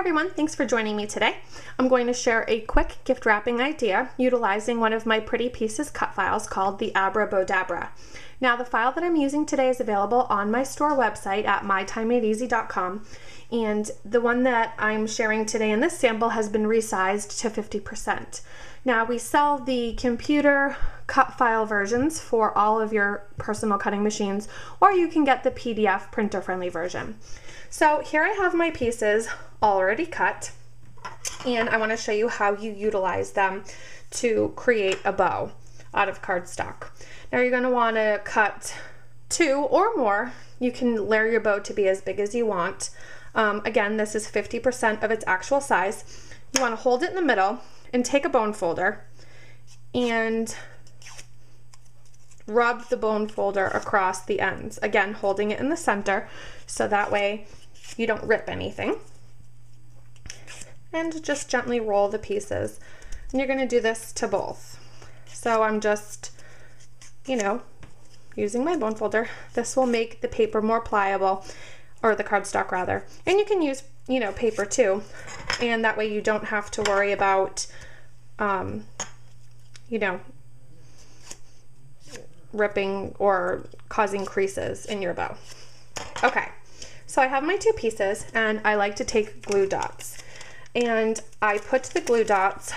everyone, thanks for joining me today. I'm going to share a quick gift wrapping idea utilizing one of my Pretty Pieces cut files called the Abra-Bow-Dabra. Now the file that I'm using today is available on my store website at mytimemadeeasy.com, and the one that I'm sharing today in this sample has been resized to 50%. Now we sell the computer cut file versions for all of your personal cutting machines, or you can get the PDF printer friendly version. So here I have my pieces already cut, and I want to show you how you utilize them to create a bow out of cardstock. Now you're going to want to cut 2 or more. You can layer your bow to be as big as you want. Again, this is 50% of its actual size. You want to hold it in the middle and take a bone folder and rub the bone folder across the ends. Again, holding it in the center so that way you don't rip anything. And just gently roll the pieces. And you're going to do this to both. So I'm just, using my bone folder. This will make the paper more pliable, or the cardstock rather. And you can use, paper too. And that way you don't have to worry about, ripping or causing creases in your bow. Okay, so I have my 2 pieces, and I like to take glue dots. And I put the glue dots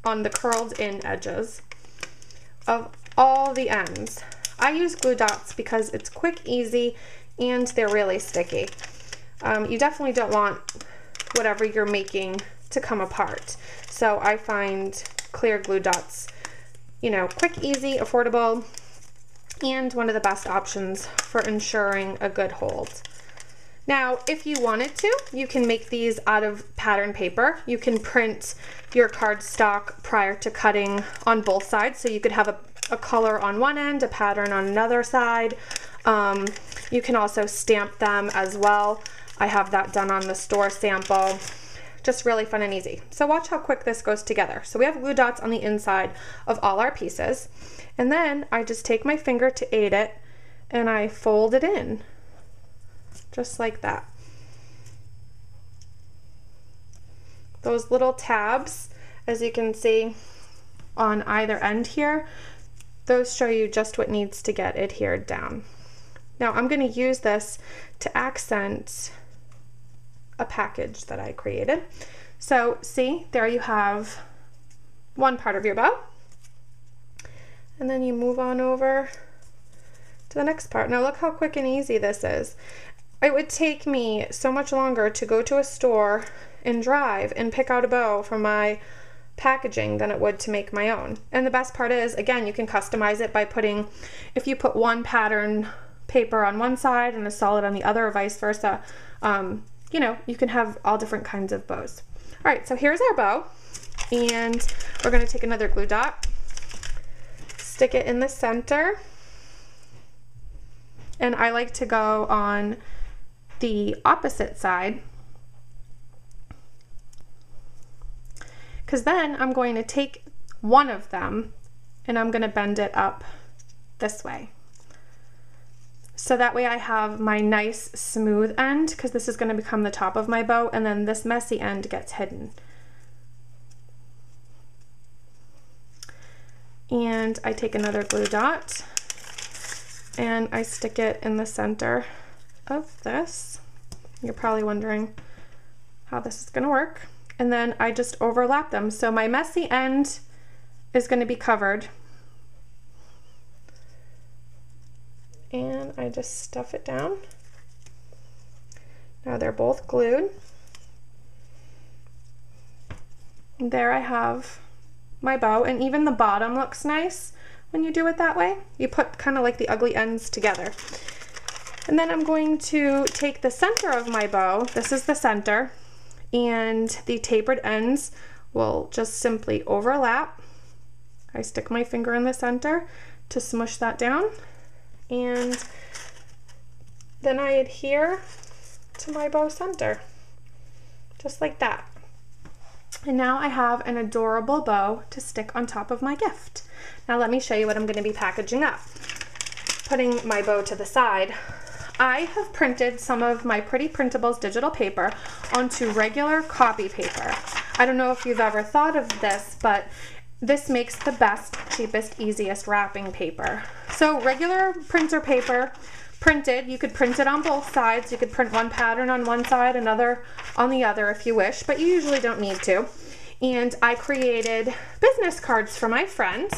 on the curled in edges of all the ends. I use glue dots because it's quick, easy, and they're really sticky. You definitely don't want whatever you're making to come apart. So I find clear glue dots, quick, easy, affordable, and one of the best options for ensuring a good hold. Now, if you wanted to, you can make these out of pattern paper. You can print your cardstock prior to cutting on both sides, so you could have a color on one end, a pattern on another side. You can also stamp them as well. I have that done on the store sample. Just really fun and easy. So watch how quick this goes together. So we have glue dots on the inside of all our pieces, and then I just take my finger to aid it and I fold it in. Just like that. Those little tabs, as you can see on either end here, those show you just what needs to get adhered down. Now I'm going to use this to accent a package that I created. So see, there you have one part of your bow, and then you move on over to the next part. Now look how quick and easy this is. It would take me so much longer to go to a store and drive and pick out a bow for my packaging than it would to make my own. And the best part is, again, you can customize it by putting, if you put one pattern paper on one side and a solid on the other, or vice versa, you can have all different kinds of bows. All right, so here's our bow, and we're going to take another glue dot, stick it in the center, and I like to go on the opposite side, because then I'm going to take one of them and I'm going to bend it up this way. So that way I have my nice smooth end, because this is going to become the top of my bow, and then this messy end gets hidden. And I take another glue dot and I stick it in the center of this. You're probably wondering how this is going to work. And then I just overlap them. So my messy end is going to be covered. And I just stuff it down. Now they're both glued. And there I have my bow, and even the bottom looks nice when you do it that way. You put kind of like the ugly ends together. And then I'm going to take the center of my bow, this is the center, and the tapered ends will just simply overlap. I stick my finger in the center to smush that down, and then I adhere to my bow center, just like that. And now I have an adorable bow to stick on top of my gift. Now let me show you what I'm going to be packaging up. Putting my bow to the side, I have printed some of my Pretty Printables digital paper onto regular copy paper. I don't know if you've ever thought of this, but this makes the best, cheapest, easiest wrapping paper. So regular printer paper, printed, you could print it on both sides. You could print one pattern on one side, another on the other if you wish, but you usually don't need to. And I created business cards for my friend.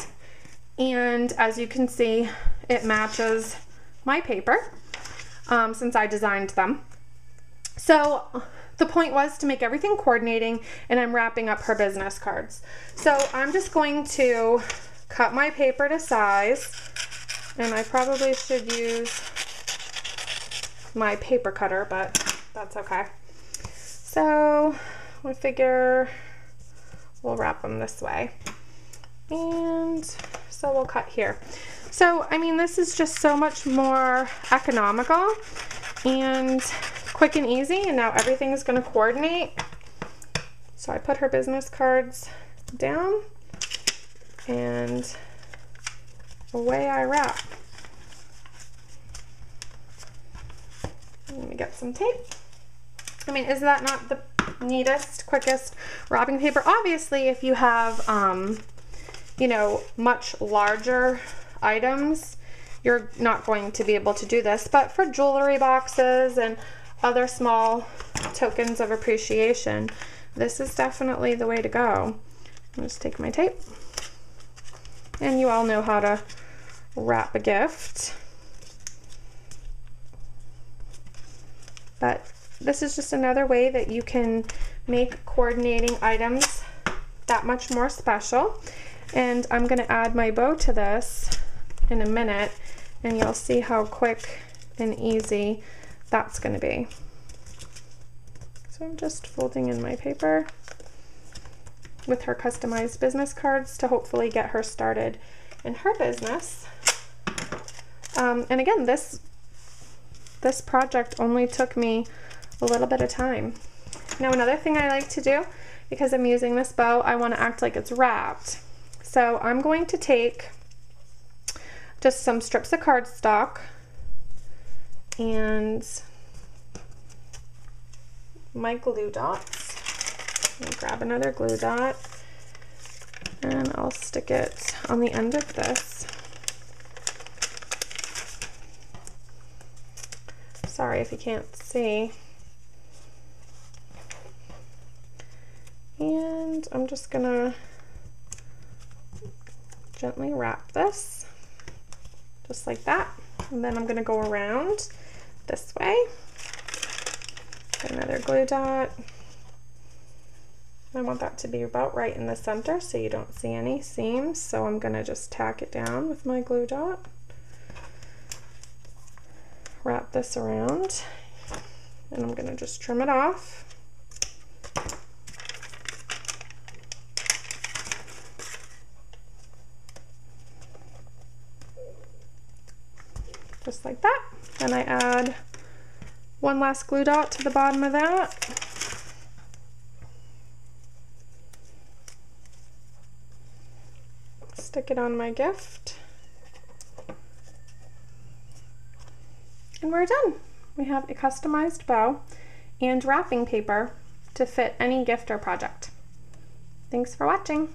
And as you can see, it matches my paper. Since I designed them. So the point was to make everything coordinating, and I'm wrapping up her business cards. So I'm just going to cut my paper to size, and I probably should use my paper cutter, but that's okay. So I figure we'll wrap them this way. And so we'll cut here. So, I mean, this is just so much more economical and quick and easy, and now everything is going to coordinate. So I put her business cards down, and away I wrap. Let me get some tape. I mean, is that not the neatest, quickest wrapping paper? Obviously, if you have, you know, much larger items, you're not going to be able to do this, but for jewelry boxes and other small tokens of appreciation, this is definitely the way to go. I'll just take my tape, and you all know how to wrap a gift, but this is just another way that you can make coordinating items that much more special. And I'm going to add my bow to this in a minute, and you'll see how quick and easy that's going to be. So I'm just folding in my paper with her customized business cards to hopefully get her started in her business. And again, this project only took me a little bit of time. Now, another thing I like to do, because I'm using this bow, I want to act like it's wrapped. So I'm going to take just some strips of cardstock and my glue dots. I'll grab another glue dot, and I'll stick it on the end of this. Sorry if you can't see. And I'm just gonna gently wrap this just like that, and then I'm going to go around this way. Get another glue dot. I want that to be about right in the center so you don't see any seams, so I'm going to just tack it down with my glue dot. Wrap this around, and I'm going to just trim it off. Just like that. Then I add one last glue dot to the bottom of that. Stick it on my gift. And we're done. We have a customized bow and wrapping paper to fit any gift or project. Thanks for watching.